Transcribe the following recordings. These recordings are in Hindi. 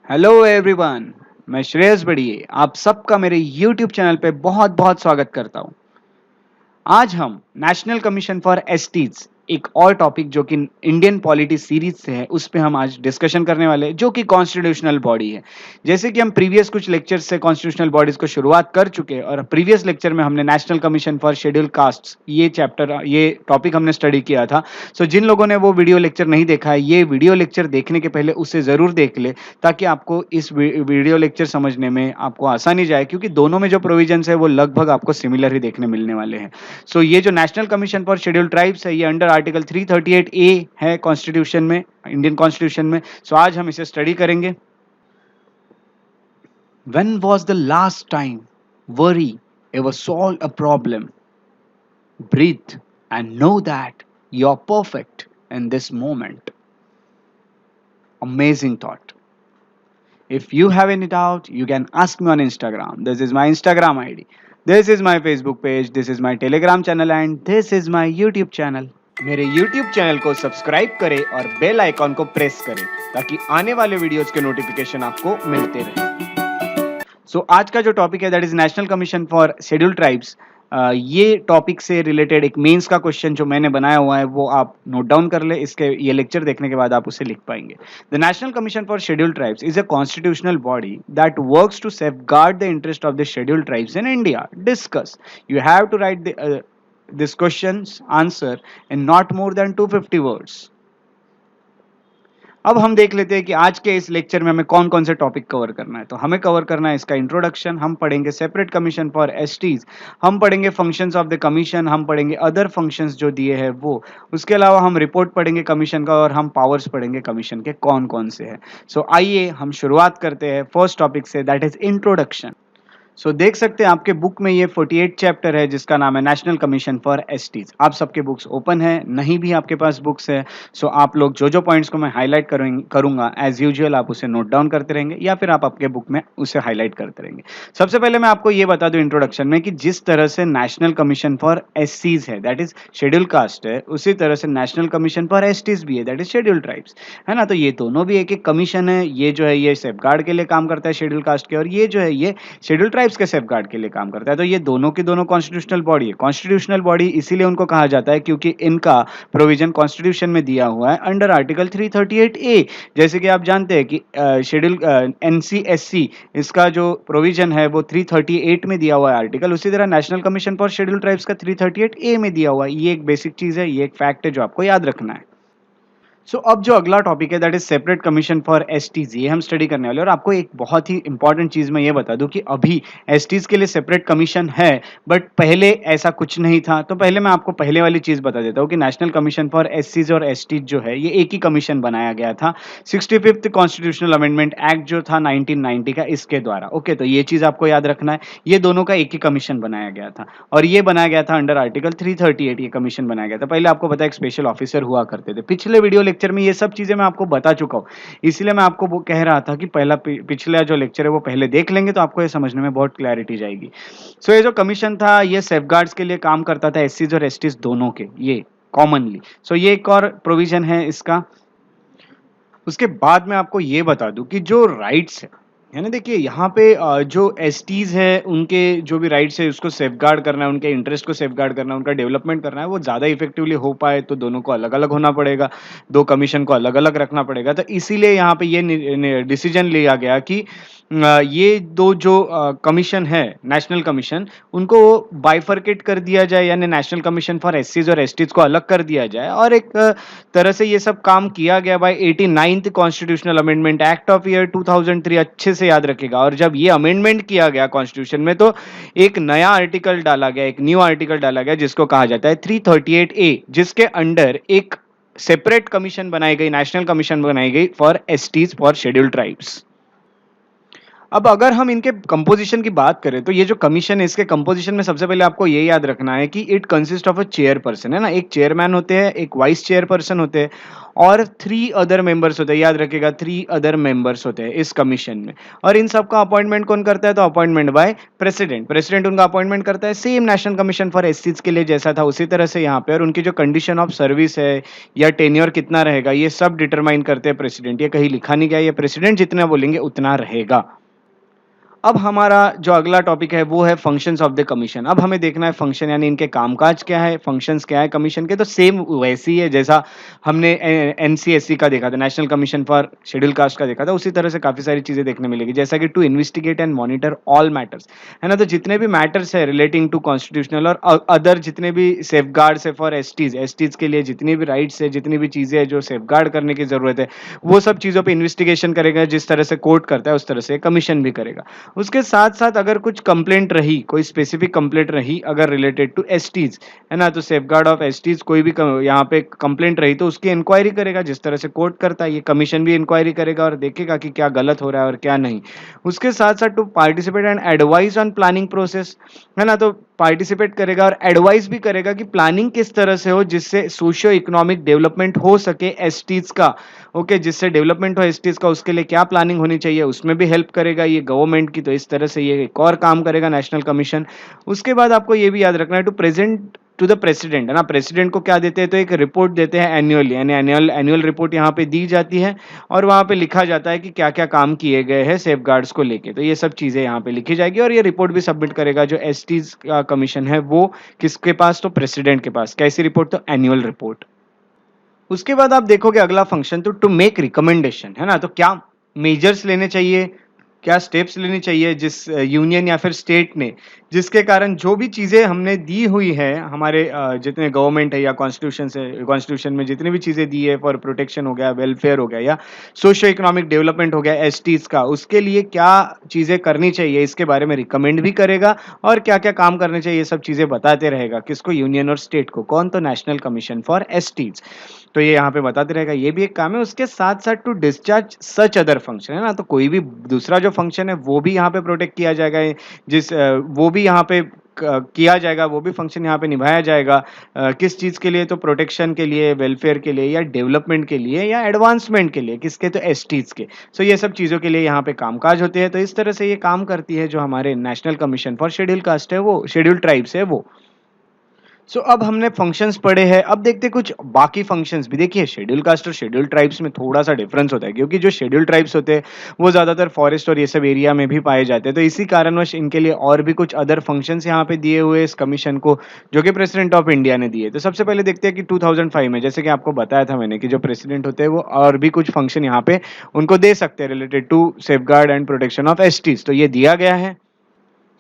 Hello everyone. मैं श्रेयस बड़िए आप सबका मेरे यूट्यूब चैनल पे बहुत बहुत स्वागत करता हूं। आज हम नेशनल कमीशन फॉर एसटीज एक और टॉपिक जो कि इंडियन पॉलिटी सीरीज से है उस पे हम आज डिस्कशन करने वाले हैं जो कि कॉन्स्टिट्यूशनल बॉडी है। जैसे कि हम प्रीवियस कुछ लेक्चर से कॉन्स्टिट्यूशनल बॉडीज को शुरुआत कर चुके हैं और प्रीवियस लेक्चर में हमने national commission for schedule castes ये टॉपिक हमने स्टडी किया था। सो जिन लोगों ने वो वीडियो लेक्चर नहीं देखा है ये वीडियो लेक्चर देखने के पहले उसे जरूर देख ले ताकि आपको इस वीडियो लेक्चर समझने में आपको आसानी जाए, क्योंकि दोनों में जो प्रोविजंस है वो लगभग आपको सिमिलर ही देखने मिलने वाले हैं। सो ये जो national commission for schedule tribes है ये अंडर आर्टिकल 338 ए है कॉन्स्टिट्यूशन में, इंडियन कॉन्स्टिट्यूशन में। सो आज हम इसे स्टडी करेंगे। When was the last time worry ever solved a problem? Breathe and know that you're perfect in this moment. Amazing thought. If you have any doubt, you can ask me on Instagram. This is my Instagram ID. This is my Facebook page. This is my Telegram channel and this is my YouTube channel. मेरे YouTube चैनल को सब्सक्राइब करें और बेल आइकॉन को प्रेस करें ताकि आने वाले वीडियोस के नोटिफिकेशन आपको मिलते रहे। सो आज का जो टॉपिक है that is national commission for schedule tribes. ये टॉपिक से रिलेटेड एक मेंस का क्वेश्चन जो मैंने बनाया हुआ है वो आप नोट डाउन कर ले, इसके ये लेक्चर देखने के बाद आप उसे लिख पाएंगे। The national commission for schedule tribes is a constitutional body that works to safeguard the interest of the schedule tribes in India. Discuss you have to write this questions answer in not more than 250 words. अब हम देख लेते हैं कि आज के इस लेक्चर में हमें कौन कौन से टॉपिक कवर करना है। तो हमें कवर करना है इसका इंट्रोडक्शन, हम पढ़ेंगे सेपरेट कमीशन फॉर एसटीज, हम पढ़ेंगे फंक्शंस ऑफ द कमीशन, हम पढ़ेंगे अदर फंक्शंस जो दिए हैं वो, उसके अलावा हम रिपोर्ट पढ़ेंगे कमीशन का और हम पावर्स पढ़ेंगे कमीशन के कौन कौन से हैं। सो आइए हम शुरुआत करते हैं फर्स्ट टॉपिक से, दैट इज इंट्रोडक्शन। सो देख सकते हैं आपके बुक में ये 48 चैप्टर है जिसका नाम है नेशनल कमीशन फॉर एसटीज। आप सबके बुक्स ओपन है, नहीं भी आपके पास बुक्स है सो आप लोग जो जो पॉइंट्स को मैं हाईलाइट करूंगा एज यूजुअल आप उसे नोट डाउन करते रहेंगे या फिर आप आपके बुक में उसे हाईलाइट करते रहेंगे। सबसे पहले मैं आपको ये बता दूं इंट्रोडक्शन में कि जिस तरह से नेशनल कमीशन फॉर एससीज है दैट इज शेड्यूल कास्ट है, उसी तरह से नेशनल कमीशन फॉर एसटीज भी है दैट इज शेड्यूल ट्राइब्स, है ना। तो ये दोनों भी एक एक कमीशन है। ये जो है ये सेफगार्ड के लिए काम करता है शेड्यूल कास्ट के, और ये जो है ये शेड्यूल ट्राइब्स के सेफगार्ड के लिए काम करता है। तो ये दोनों की दोनों कॉन्स्टिट्यूशनल बॉडी है। कॉन्स्टिट्यूशनल बॉडी इसीलिए उनको कहा जाता है क्योंकि इनका प्रोविजन कॉन्स्टिट्यूशन में दिया हुआ है अंडर आर्टिकल 338 ए। जैसे कि आप जानते हैं कि शेड्यूल एनसीएससी इसका जो प्रोविजन है वो 338 में दिया हुआ है आर्टिकल, उसी तरह national commission for schedule tribes का 338 ए में दिया हुआ है। ये एक बेसिक चीज है, ये एक फैक्ट है जो आपको याद रखना है। सो अब जो अगला टॉपिक है that is separate commission for STs, ये हम स्टडी करने वाले हैं। और आपको एक बहुत ही इंपॉर्टेंट चीज मैं ये बता दूं कि अभी एसटीज के लिए सेपरेट कमीशन है बट पहले ऐसा कुछ नहीं था। तो पहले मैं आपको पहले वाली चीज बता देता हूँ कि नेशनल कमीशन फॉर एससीज और एसटीज जो है ये एक ही कमीशन बनाया गया था 65th कॉन्स्टिट्यूशनल अमेंडमेंट एक्ट जो था 1990 का, इसके द्वारा। ओके, तो ये चीज आपको याद रखना है, ये दोनों का एक ही कमीशन बनाया गया था और ये बनाया गया था अंडर आर्टिकल 338। ये कमीशन बनाया गया था। पहले आपको पता है एक स्पेशल ऑफिसर हुआ करते थे। पिछले वीडियो लेक्चर में ये सब चीजें मैं आपको बता चुका हूं, इसलिए मैं आपको वो कह रहा था कि पहला पिछला जो लेक्चर है वो पहले देख लेंगे तो आपको ये समझने में बहुत क्लैरिटी जाएगी। सो ये जो कमीशन था ये सेफगार्ड्स के लिए काम करता था, एससीज और एसटीज दोनों के, ये कॉमनली। सो ये एक और प्रोविजन है इसका। उसके बाद मैं आपको ये बता दूं कि जो राइट्स है ना, देखिए यहाँ पे जो एसटीज है उनके जो भी राइट्स है उसको सेफगार्ड करना है, उनके इंटरेस्ट को सेफगार्ड करना है, उनका डेवलपमेंट करना है, वो ज़्यादा इफेक्टिवली हो पाए तो दोनों को अलग अलग होना पड़ेगा, दो कमीशन को अलग अलग रखना पड़ेगा। तो इसीलिए यहाँ पे ये डिसीजन लिया गया कि ये दो जो कमीशन है नेशनल कमीशन उनको बाइफर्केट कर दिया जाए, यानी नेशनल कमीशन फॉर एससीज और एसटीज को अलग कर दिया जाए। और एक तरह से ये सब काम किया गया by 89th constitutional amendment act of year 2003, अच्छे से याद रखेगा। और जब ये अमेंडमेंट किया गया कॉन्स्टिट्यूशन में तो एक नया आर्टिकल डाला गया, एक न्यू आर्टिकल डाला गया जिसको कहा जाता है 338 ए, जिसके अंडर एक सेपरेट कमीशन बनाई गई, नेशनल कमीशन बनाई गई for STs for scheduled tribes. अब अगर हम इनके कंपोजिशन की बात करें तो ये जो कमीशन है इसके कंपोजिशन में सबसे पहले आपको ये याद रखना है कि it consist of a chairperson, है ना? एक चेयरमैन होते हैं, एक वाइस चेयरपर्सन होते हैं और 3 अदर मेंबर्स होते हैं। याद रखिएगा 3 अदर मेंबर्स होते हैं इस कमीशन में। और इन सब का अपॉइंटमेंट कौन करता है? तो अपॉइंटमेंट बाय प्रेसिडेंट। प्रेसिडेंट उनका अपॉइंटमेंट करता है, सेम नेशनल कमीशन फॉर एससीज के लिए जैसा था उसी तरह से यहाँ पे। और उनकी जो कंडीशन ऑफ सर्विस है या टेन्योर कितना रहेगा ये सब डिटरमाइन करते हैं प्रेसिडेंट। ये कहीं लिखा नहीं गया, ये प्रेसिडेंट जितना बोलेंगे उतना रहेगा। अब हमारा जो अगला टॉपिक है वो है फंक्शंस ऑफ द कमीशन। अब हमें देखना है फंक्शन यानी इनके कामकाज क्या है, फंक्शंस क्या है कमीशन के। तो सेम वैसे ही है जैसा हमने एनसीएससी का देखा था, national commission for schedule caste का देखा था, उसी तरह से काफी सारी चीजें देखने मिलेगी। जैसा कि to investigate and monitor all matters, है ना? तो जितने भी मैटर्स है रिलेटिंग टू कॉन्स्टिट्यूशनल और अदर जितने भी सेफगार्ड्स है फॉर एसटीज, एसटीज के लिए जितनी भी राइट्स है, जितनी भी चीजें है जो सेफगार्ड करने की जरूरत है, वो सब चीजों पे इन्वेस्टिगेशन करेगा। जिस तरह से कोर्ट करता है उस तरह से कमीशन भी करेगा। उसके साथ-साथ अगर कुछ कंप्लेंट रही, कोई स्पेसिफिक कंप्लेंट रही अगर रिलेटेड टू एसटीज, है ना? तो सेफगार्ड ऑफ एसटीज कोई भी यहाँ पे कंप्लेंट रही तो उसकी इंक्वायरी करेगा। जिस तरह से कोर्ट करता है ये कमीशन भी इंक्वायरी करेगा और देखेगा कि क्या गलत हो रहा है और क्या नहीं। उसके साथ-साथ to participate and advise on planning process, है ना? तो पार्टिसिपेट करेगा और एडवाइस भी करेगा कि प्लानिंग किस तरह से हो जिससे सोशियो इकोनॉमिक डेवलपमेंट हो सके एसटीज का। ओके, जिससे डेवलपमेंट हो एसटीज का उसके लिए क्या प्लानिंग होनी चाहिए उसमें भी हेल्प करेगा ये गवर्नमेंट की। तो इस तरह से ये एक और काम करेगा नेशनल कमीशन। उसके बाद आपको ये भी याद रखना है to present to the president, है ना? प्रेसिडेंट को क्या देते हैं? तो एक रिपोर्ट देते हैं एनुअली, यानी एनुअल रिपोर्ट यहाँ पे दी जाती है और वहाँ पे लिखा जाता है कि क्या क्या काम किए गए हैं सेफगार्ड्स को लेके। तो ये सब चीजें यहाँ पे लिखी जाएगी और ये रिपोर्ट भी सबमिट करेगा जो एसटीज का कमीशन है वो किसके पास? तो प्रेसिडेंट के पास। कैसी रिपोर्ट? तो एनुअल रिपोर्ट। उसके बाद आप देखोगे अगला फंक्शन तो टू मेक रिकमेंडेशन, है ना? तो क्या मेजर्स लेने चाहिए, क्या स्टेप्स लेने चाहिए जिस यूनियन या फिर स्टेट ने, जिसके कारण जो भी चीजें हमने दी हुई है हमारे जितने गवर्नमेंट है या कॉन्स्टिट्यूशन से, कॉन्स्टिट्यूशन में जितनी भी चीजें दी है फॉर प्रोटेक्शन हो गया, वेलफेयर हो गया या सोशियो इकोनॉमिक डेवलपमेंट हो गया एसटीज का, उसके लिए क्या चीजें करनी चाहिए इसके बारे में रिकमेंड भी करेगा और क्या क्या काम करने चाहिए ये सब चीजें बताते रहेगा। किसको? यूनियन और स्टेट को। कौन? तो नेशनल कमीशन फॉर एसटीज। तो ये यहाँ पे बताते रहेगा, ये भी एक काम है। उसके साथ साथ to discharge such other function, है ना? तो कोई भी दूसरा जो फंक्शन है वो भी यहाँ पे प्रोटेक्ट किया जाएगा। वो भी यहाँ पे किया जाएगा, वो भी फंक्शन यहाँ पे निभाया जाएगा। किस चीज के लिए? तो प्रोटेक्शन के लिए, वेलफेयर के लिए या डेवलपमेंट के लिए या एडवांसमेंट के लिए। किसके? तो एसटीज के। सो ये सब चीजों के लिए यहाँ पे कामकाज होते हैं। तो इस तरह से ये काम करती है जो हमारे national commission for schedule caste है, वो शेड्यूल ट्राइब्स है वो। सो अब हमने फंक्शंस पढ़े हैं, अब देखते हैं कुछ बाकी फंक्शंस भी। देखिए शेड्यूल कास्ट और शेड्यूल ट्राइब्स में थोड़ा सा डिफरेंस होता है क्योंकि जो शेड्यूल ट्राइब्स होते हैं वो ज़्यादातर फॉरेस्ट और ये सब एरिया में भी पाए जाते हैं। तो इसी कारणवश इनके लिए और भी कुछ अदर फंक्शंस यहाँ पे दिए हुए इस कमीशन को, जो कि प्रेसिडेंट ऑफ इंडिया ने दिए। तो सबसे पहले देखते हैं कि 2005 में, जैसे कि आपको बताया था मैंने, कि जो प्रेसिडेंट होते हैं वो और भी कुछ फंक्शन यहाँ पे उनको दे सकते हैं related to safeguard and protection of STs. तो ये दिया गया है।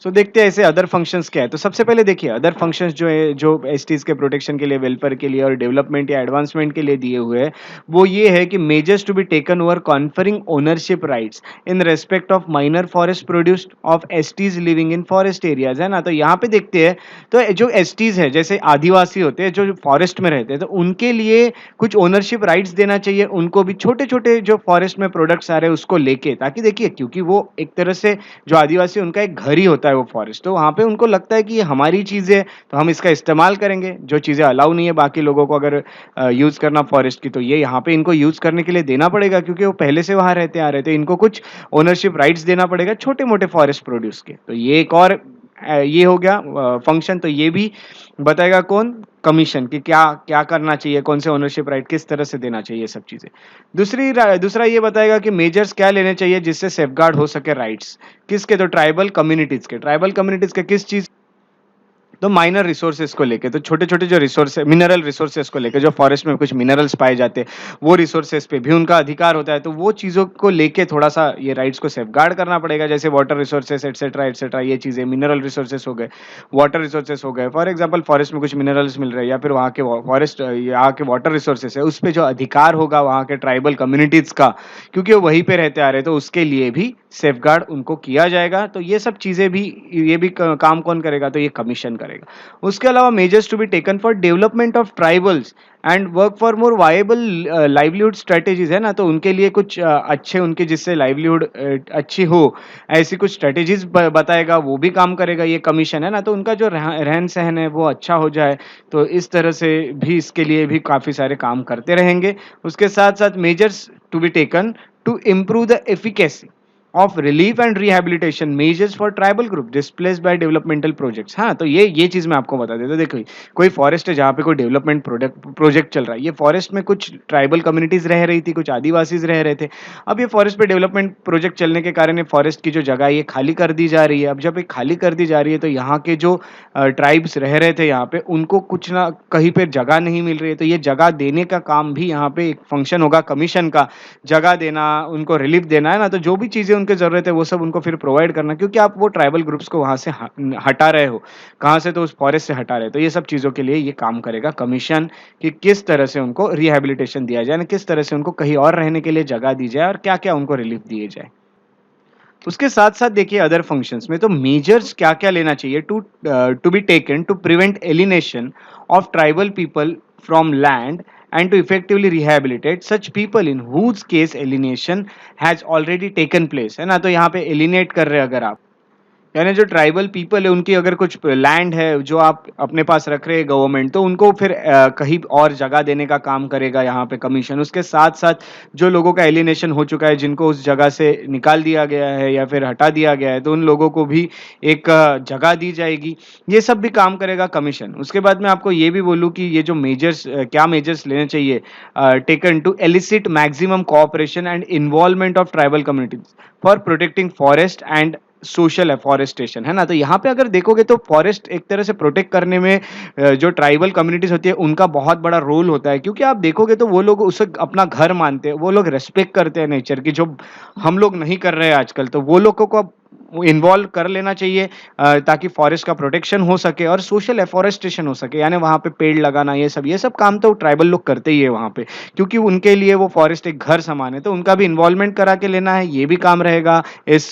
सो देखते हैं ऐसे अदर फंक्शंस क्या है। तो सबसे पहले देखिए अदर फंक्शंस जो है, जो एसटीज के प्रोटेक्शन के लिए, वेलफेयर के लिए और डेवलपमेंट या एडवांसमेंट के लिए दिए हुए हैं, वो ये है कि measures to be taken over conferring ownership rights in respect of minor forest produced of STs living in forest areas, है ना? तो यहाँ पे देखते हैं तो जो एसटीज है, जैसे आदिवासी होते हैं जो फॉरेस्ट में रहते हैं, तो उनके लिए कुछ ओनरशिप राइट्स देना चाहिए उनको भी, छोटे छोटे जो फॉरेस्ट में प्रोडक्ट्स आ रहे हैं उसको लेके। ताकि देखिए क्योंकि वो एक तरह से जो आदिवासी, उनका एक घर ही होता है वो फॉरेस्ट, तो वहाँ पे उनको लगता है कि ये हमारी चीज़ है तो हम इसका इस्तेमाल करेंगे। जो चीज़ें अलाउ नहीं है बाकी लोगों को अगर यूज़ करना फॉरेस्ट की, तो ये यहाँ पे इनको यूज़ करने के लिए देना पड़ेगा क्योंकि वो पहले से वहाँ रहते आ रहे थे। इनको कुछ ओनरशिप राइट्स देना पड़ेगा छोटे मोटे फॉरेस्ट प्रोड्यूस के। तो ये एक और ये हो गया फंक्शन। तो ये भी बताएगा कौन? कमीशन, कि क्या क्या करना चाहिए, कौन से ओनरशिप राइट किस तरह से देना चाहिए, सब चीजें। दूसरा ये बताएगा कि मेजर्स क्या लेने चाहिए जिससे सेफगार्ड हो सके राइट्स। किसके? तो ट्राइबल कम्युनिटीज के। ट्राइबल कम्युनिटीज के किस चीज? तो माइनर रिसोर्सेज को लेके, तो छोटे छोटे जो रिसोर्स, मिनरल रिसोर्सेज को लेके, जो फॉरेस्ट में कुछ मिनरल्स पाए जाते हैं वो रिसोर्सेज पे भी उनका अधिकार होता है। तो वो चीज़ों को लेके थोड़ा सा ये राइट्स को सेफगार्ड करना पड़ेगा। जैसे वाटर रिसोर्सेज एटसेट्रा एटसेट्रा, ये चीज़ें मिनरल रिसोर्सेज हो गए, वाटर रिसोर्सेज हो गए। फॉर एग्जाम्पल फॉरेस्ट में कुछ मिनरल्स मिल रहे हैं या फिर वहाँ के फॉरेस्ट, यहाँ के वाटर रिसोर्सेज है, उस पर जो अधिकार होगा वहाँ के ट्राइबल कम्युनिटीज़ का, क्योंकि वो वहीं पे रहते आ रहे हैं, तो उसके लिए भी सेफगार्ड उनको किया जाएगा। तो ये सब चीज़ें भी, ये भी काम कौन करेगा? तो ये कमीशन करेगा। उसके अलावा measures to be taken for development of tribals and work for more viable livelihood strategies, है ना? तो उनके लिए कुछ अच्छे, उनके जिससे लाइवलीहुड अच्छी हो, ऐसी कुछ स्ट्रेटेजीज बताएगा, वो भी काम करेगा ये कमीशन, है ना? तो उनका जो रहन सहन है वो अच्छा हो जाए, तो इस तरह से भी इसके लिए भी काफ़ी सारे काम करते रहेंगे। उसके साथ साथ measures to be taken to improve the efficacy of relief and rehabilitation measures for tribal group displaced by developmental projects. हाँ, तो ये चीज़ मैं आपको बता देता हूँ। देखो, कोई फॉरेस्ट है जहाँ पे कोई डेवलपमेंट प्रोजेक्ट चल रहा है। ये फॉरेस्ट में कुछ ट्राइबल कम्युनिटीज़ रह रही थी, कुछ आदिवासीज़ रह रहे थे। अब ये फॉरेस्ट पे डेवलपमेंट प्रोजेक्ट चलने के कारण ये फॉरेस्ट की जो जगह है ये खाली कर दी जा रही है। अब जब ये खाली कर दी जा रही है तो यहाँ के जो ट्राइब्स रह रहे थे यहाँ पे, उनको कुछ ना कहीं पे जगह नहीं मिल रही है। तो ये जगह देने का काम भी यहाँ पे एक फंक्शन होगा कमीशन का, जगह देना, उनको रिलीफ देना, है ना? तो जो भी चीज़ें उनकी ज़रूरत है वो सब उनको फिर प्रोवाइड करना, क्योंकि आप वो ट्राइबल ग्रुप्स को वहाँ से हटा रहे हो। कहाँ से? तो उस फॉरेस्ट से हटा रहे हो। तो ये सब चीज़ों के लिए ये काम करेगा कमीशन, कि किस तरह से उनको रिहैबिलिटेशन दिया जाए, किस तरह से उनको कहीं और रहने के लिए जगह दी जाए और क्या-क्या उनको रिलीफ दिए जाए। उसके साथ-साथ देखिए अदर फंक्शंस में तो मेजर्स क्या-क्या लेना चाहिए to be taken to prevent alienation of tribal people from land and to effectively rehabilitate such people in whose case alienation has already taken place, है ना? तो यहाँ पे एलिनेट कर रहे हैं अगर आप, यानी जो ट्राइबल पीपल है उनकी अगर कुछ लैंड है जो आप अपने पास रख रहे हैं गवर्नमेंट, तो उनको फिर कहीं और जगह देने का काम करेगा यहाँ पे कमीशन। उसके साथ साथ जो लोगों का एलिनेशन हो चुका है, जिनको उस जगह से निकाल दिया गया है या फिर हटा दिया गया है, तो उन लोगों को भी एक जगह दी जाएगी। ये सब भी काम करेगा कमीशन। उसके बाद मैं आपको ये भी बोलूँ कि ये जो मेजर्स, क्या मेजर्स लेने चाहिए taken to elicit maximum cooperation and involvement of tribal communities for protecting forest and social afforestation, है ना? तो यहाँ पे अगर देखोगे तो फॉरेस्ट एक तरह से प्रोटेक्ट करने में जो ट्राइबल कम्युनिटीज होती है उनका बहुत बड़ा रोल होता है, क्योंकि आप देखोगे तो वो लोग उसे अपना घर मानते हैं, वो लोग रेस्पेक्ट करते हैं नेचर की, जो हम लोग नहीं कर रहे हैं आजकल। तो वो लोगों को इन्वॉल्व कर लेना चाहिए ताकि फॉरेस्ट का प्रोटेक्शन हो सके और सोशल एफॉरेस्टेशन हो सके, यानी वहाँ पे पेड़ लगाना, ये सब काम तो ट्राइबल लोग करते ही है वहाँ पे, क्योंकि उनके लिए वो फॉरेस्ट एक घर समान है। तो उनका भी इन्वॉल्वमेंट करा के लेना है, ये भी काम रहेगा इस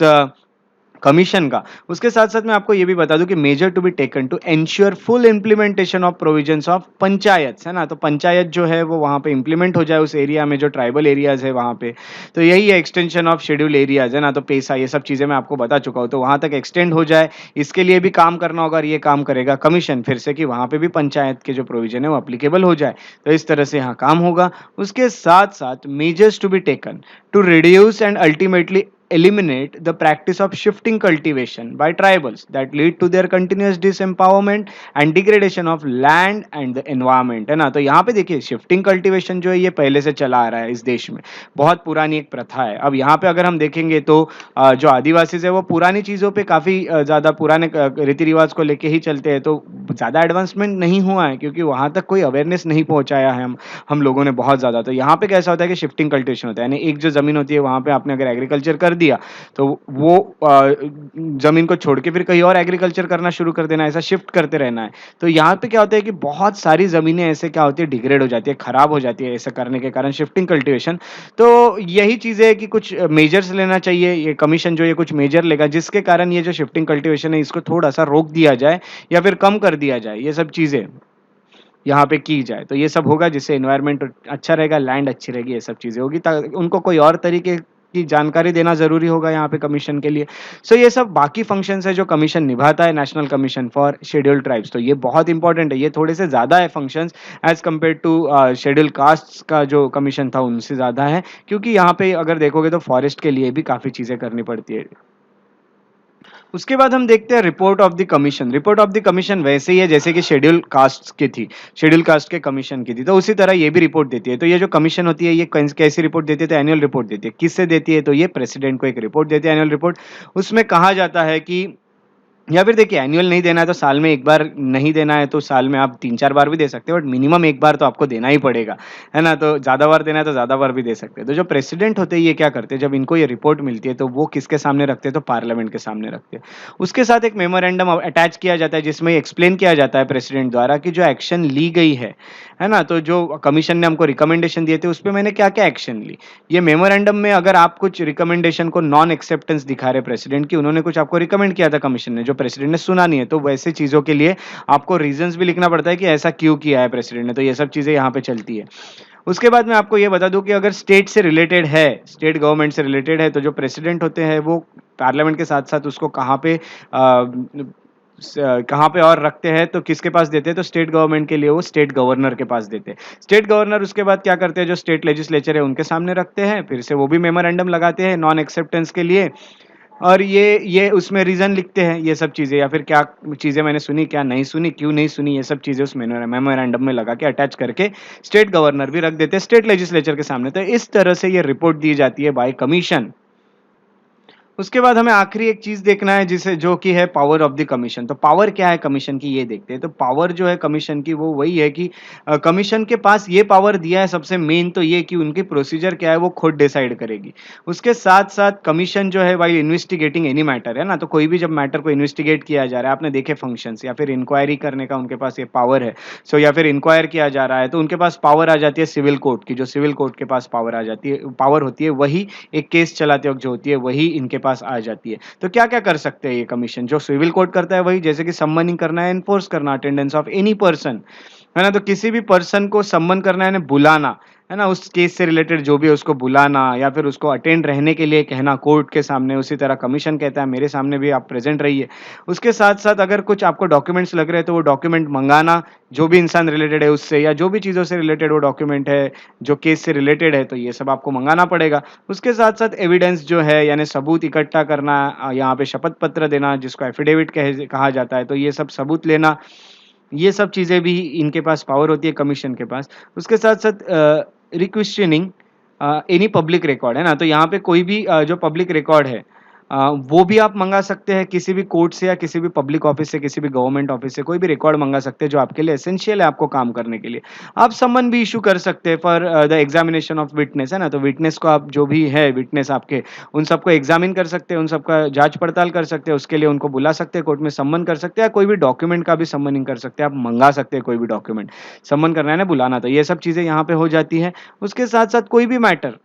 कमीशन का। उसके साथ-साथ मैं आपको ये भी बता दूँ कि major to be taken to ensure full implementation of provisions of panchayat, है ना? तो पंचायत जो है वो वहाँ पे इम्प्लीमेंट हो जाए उस एरिया में, जो ट्राइबल एरियाज़ है वहाँ पे। तो यही है एक्सटेंशन ऑफ शेड्यूल एरियाज़, है ना? तो पेसा, ये सब चीज़ें मैं आपको बता चुका हूँ, तो वहाँ तक एक्सटेंड हो जाए, इसके लिए भी काम करना होगा और ये काम करेगा कमीशन फिर से, कि वहाँ पे भी पंचायत के जो प्रोविज़न है वो एप्लीकेबल हो जाए। तो इस तरह से यहाँ काम होगा। उसके साथ-साथ measures to be taken to reduce and ultimately eliminate the practice of shifting cultivation by tribals that lead to their continuous disempowerment and degradation of land and the environment, है ना? तो यहाँ पे देखिए शिफ्टिंग कल्टीवेशन जो है ये पहले से चला आ रहा है इस देश में, बहुत पुरानी एक प्रथा है। अब यहाँ पे अगर हम देखेंगे तो जो आदिवासी है वो पुरानी चीज़ों पे काफ़ी ज़्यादा पुराने रीति रिवाज को लेके ही चलते हैं, तो ज़्यादा एडवांसमेंट नहीं हुआ है, क्योंकि वहाँ तक कोई अवेयरनेस नहीं पहुँचाया है हम लोगों ने बहुत ज़्यादा। तो यहाँ पे कैसा होता है कि शिफ्टिंग कल्टीवेशन होता है, यानी एक जो ज़मीन होती है वहाँ पे आपने अगर एग्रीकल्चर कर दिया तो वो ज़मीन को छोड़ के फिर कहीं और एग्रीकल्चर करना शुरू कर देना, ऐसा शिफ्ट करते रहना है। तो यहाँ पे क्या होता है कि बहुत सारी ज़मीनें ऐसे क्या होती है, डिग्रेड हो जाती है, खराब हो जाती है ऐसा करने के कारण, शिफ्टिंग कल्टीवेशन। तो यही चीज़ है कि कुछ मेजर्स लेना चाहिए, ये कमीशन जो है कुछ मेजर लेगा जिसके कारण ये जो शिफ्टिंग कल्टीवेशन है इसको थोड़ा-सा रोक दिया जाए या फिर कम कर दिया जाए, ये सब चीज़ें यहाँ पे की जाए। तो ये सब होगा जिससे एनवायरनमेंट अच्छा रहेगा, लैंड अच्छी रहेगी, ये सब चीज़ें होगी। उनको कोई और तरीके की जानकारी देना ज़रूरी होगा यहाँ पे कमीशन के लिए। सो ये सब बाकी फंक्शंस है जो कमीशन निभाता है, national commission for scheduled tribes. तो ये बहुत इंपॉर्टेंट है, ये थोड़े से ज़्यादा है functions as compare to scheduled castes का जो कमीशन था उनसे ज़्यादा है, क्योंकि यहाँ पे अगर देखोगे तो फॉरेस्ट के लिए भी काफ़ी चीज़ें करनी पड़ती है। उसके बाद हम देखते हैं report of the commission. Report of the commission वैसे ही है जैसे कि शेड्यूल कास्ट की थी, शेड्यूल कास्ट के कमीशन की थी, तो उसी तरह ये भी रिपोर्ट देती है। तो ये जो कमीशन होती है ये कैसी रिपोर्ट देती है? तो एनुअल रिपोर्ट देती है। किससे देती है? तो ये प्रेसिडेंट को एक रिपोर्ट देती है, एनुअल रिपोर्ट। उसमें कहा जाता है कि या फिर देखिए एनुअल नहीं देना है तो साल में 1 बार नहीं देना है तो साल में आप 3-4 बार भी दे सकते हो, बट मिनिमम 1 बार तो आपको देना ही पड़ेगा, है ना? तो ज़्यादा बार देना है तो ज़्यादा बार भी दे सकते हैं। तो जो प्रेसिडेंट होते हैं ये क्या करते हैं, जब इनको ये रिपोर्ट मिलती है तो वो किसके सामने रखते हैं, तो पार्लियामेंट के सामने रखते हैं। उसके साथ एक मेमोरेंडम अटैच किया जाता है जिसमें एक्सप्लेन किया जाता है प्रेसिडेंट द्वारा कि जो एक्शन ली गई है ना? तो जो कमीशन ने हमको रिकमेंडेशन दिए थे उसपे मैंने क्या-क्या एक्शन ली। ये मेमोरेंडम में अगर आप कुछ रिकमेंडेशन को नॉन एक्सेप्टेंस दिखा रहे प्रेसिडेंट की, उन्होंने कुछ आपको रिकमेंड किया था कमीशन ने, जो प्रेसिडेंट ने सुना नहीं है, तो वैसे चीज़ों के लिए आपको रीज़न्स भी लिखना पड़ता है कि ऐसा क्यों किया है प्रेसिडेंट ने, तो ये सब चीज़ें यहाँ पे चलती है। उसके बाद मैं आपको ये बता दूँ कि अगर स्टेट से रिलेटेड है, स्टेट गवर्नमेंट से रिलेटेड है, तो जो प्रेसिडेंट होते हैं वो पार्लियामेंट के साथ-साथ उसको कहाँ पे और रखते हैं, तो किसके पास देते हैं, तो स्टेट गवर्नमेंट के लिए वो स्टेट गवर्नर के पास देते हैं। स्टेट गवर्नर उसके बाद क्या करते हैं, जो स्टेट लेजिस्लेचर है उनके सामने रखते हैं, फिर से वो भी मेमोरेंडम लगाते हैं नॉन एक्सेप्टेंस के लिए, और ये उसमें रीज़न लिखते हैं, ये सब चीज़ें, या फिर क्या चीज़ें मैंने सुनी, क्या नहीं सुनी, क्यों नहीं सुनी, ये सब चीज़ें उस मेमोरेंडम में लगा के अटैच करके स्टेट गवर्नर भी रख देते हैं स्टेट लेजिस्लेचर के सामने। तो इस तरह से ये रिपोर्ट दी जाती है बाय कमीशन। उसके बाद हमें आखिरी एक चीज़ देखना है जिसे जो कि है पावर ऑफ द कमीशन। तो पावर क्या है कमीशन की, ये देखते हैं। तो पावर जो है कमीशन की वो वही है कि कमीशन के पास ये पावर दिया है, सबसे मेन तो ये कि उनकी प्रोसीजर क्या है वो खुद डिसाइड करेगी। उसके साथ-साथ कमीशन जो है व्हाइल इन्वेस्टिगेटिंग एनी मैटर, है ना? तो कोई भी जब मैटर को इन्वेस्टिगेट किया जा रहा है, आपने देखे फंक्शंस, या फिर इंक्वायरी करने का उनके पास ये पावर है। या फिर इंक्वायर किया जा रहा है तो उनके पास पावर आ जाती है सिविल कोर्ट की, जो सिविल कोर्ट के पास पावर आ जाती है, पावर होती है, वही एक केस चलाते वक़्त जो होती है वही इनके पास आ जाती है। तो क्या-क्या कर सकते हैं ये कमीशन? जो सिविल कोर्ट करता है वही, जैसे कि समनिंग करना है, एनफोर्स करना, अटेंडेंस ऑफ एनी पर्सन, है ना? तो किसी भी पर्सन को सम्मन करना यानी बुलाना, है ना? उस केस से रिलेटेड जो भी है उसको बुलाना, या फिर उसको अटेंड रहने के लिए कहना कोर्ट के सामने, उसी तरह कमीशन कहता है मेरे सामने भी आप प्रेज़ेंट रहिए। उसके साथ-साथ अगर कुछ आपको डॉक्यूमेंट्स लग रहे हैं तो वो डॉक्यूमेंट मँगाना, जो भी इंसान रिलेटेड है उससे, या जो भी चीज़ों से रिलेटेड वो डॉक्यूमेंट है, जो केस से रिलेटेड है, तो ये सब आपको मँगाना पड़ेगा। उसके साथ-साथ एविडेंस जो है यानी सबूत इकट्ठा करना, यहाँ पे शपथ पत्र देना जिसको एफिडेविट कहा जाता है, तो ये सब सबूत लेना, ये सब चीज़ें भी इनके पास पावर होती है कमीशन के पास। उसके साथ-साथ रिक्वेस्शनिंग एनी पब्लिक रिकॉर्ड, है ना? तो यहाँ पे कोई भी जो पब्लिक रिकॉर्ड है वो भी आप मँगा सकते हैं किसी भी कोर्ट से, या किसी भी पब्लिक ऑफिस से, किसी भी गवर्नमेंट ऑफिस से, कोई भी रिकॉर्ड मँगा सकते हैं जो आपके लिए एसेंशियल है आपको काम करने के लिए। आप समन भी इश्यू कर सकते हैं for the examination of witness, है ना? तो विटनेस को आप जो भी है विटनेस आपके, उन सबको एग्जामिन कर सकते हैं, उन सबका जाँच-पड़ताल कर सकते हैं, उसके लिए उनको बुला सकते हैं, कोर्ट में सम्मन कर सकते हैं, या कोई भी डॉक्यूमेंट का भी सम्मनिंग कर सकते हैं, आप मँगा सकते हैं कोई भी डॉक्यूमेंट। सम्मन करना है ना, बुलाना, तो ये सब चीज़ें यहाँ पे हो जाती है। उसके साथ-साथ कोई भी मैटर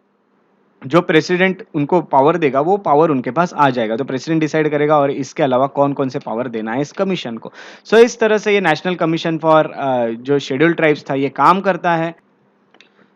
जो प्रेसिडेंट उनको पावर देगा, वो पावर उनके पास आ जाएगा। तो प्रेसिडेंट डिसाइड करेगा और इसके अलावा कौन-कौन से पावर देना है इस कमीशन को। इस तरह से ये नेशनल कमीशन फॉर जो शेड्यूल्ड ट्राइब्स था, ये काम करता है।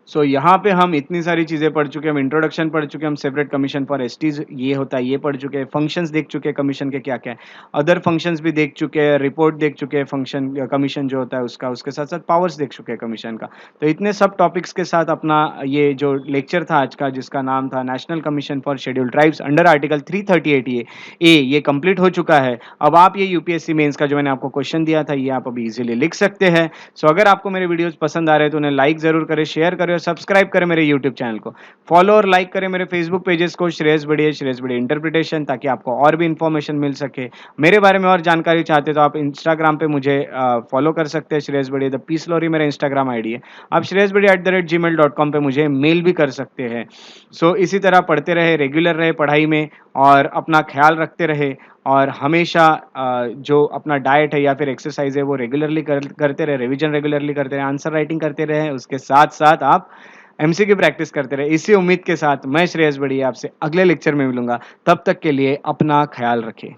यहाँ पे हम इतनी सारी चीज़ें पढ़ चुके हैं, हम इंट्रोडक्शन पढ़ चुके हैं, हम सेपरेट कमीशन फॉर एसटीज़ ये होता है, ये पढ़ चुके हैं, फंक्शंस देख चुके हैं कमीशन के क्या-क्या हैं, अदर फंक्शंस भी देख चुके हैं, रिपोर्ट देख चुके हैं फंक्शन कमीशन जो होता है उसका, उसके साथ-साथ पावर्स देख चुके हैं कमीशन का। तो इतने सब टॉपिक्स के साथ अपना ये जो लेक्चर था आज का, जिसका नाम था national commission for scheduled tribes under article 338 ये कंप्लीट हो चुका है। अब आप ये यूपीएससी मेंस का जो मैंने आपको क्वेश्चन दिया था, ये आप अभी इज़िली लिख सकते हैं। अगर आपको मेरे वीडियोज़ पसंद आ रहे हैं तो उन्हें लाइक ज़रूर करें, शेयर करें और सब्सक्राइब करें मेरे यूट्यूब चैनल को। फॉलो और लाइक करें मेरे फेसबुक पेजेस को, श्रेयस बढ़िया इंटरप्रिटेशन, ताकि आपको और भी इन्फॉर्मेशन मिल सके। मेरे बारे में और जानकारी चाहते हैं तो आप इंस्टाग्राम पे मुझे फॉलो कर सकते हैं, श्रेयस बढ़िया द पीस लॉरी मेरा इंस्टाग्राम आईडी है। आप श्रेयसबढ़िया@gmail.com पे मुझे मेल भी कर सकते हैं। इसी तरह पढ़ते रहे, रेगुलर रहे पढ़ाई में, और अपना ख्याल रखते रहे, और हमेशा जो अपना डाइट है या फिर एक्सरसाइज है वो रेगुलरली करते रहे, रिवीजन रेगुलरली करते रहे, आंसर राइटिंग करते रहे, उसके साथ-साथ आप एमसीक्यू प्रैक्टिस करते रहे। इसी उम्मीद के साथ मैं श्रेयस बढ़िया आपसे अगले लेक्चर में मिलूँगा। तब तक के लिए अपना ख्याल रखें।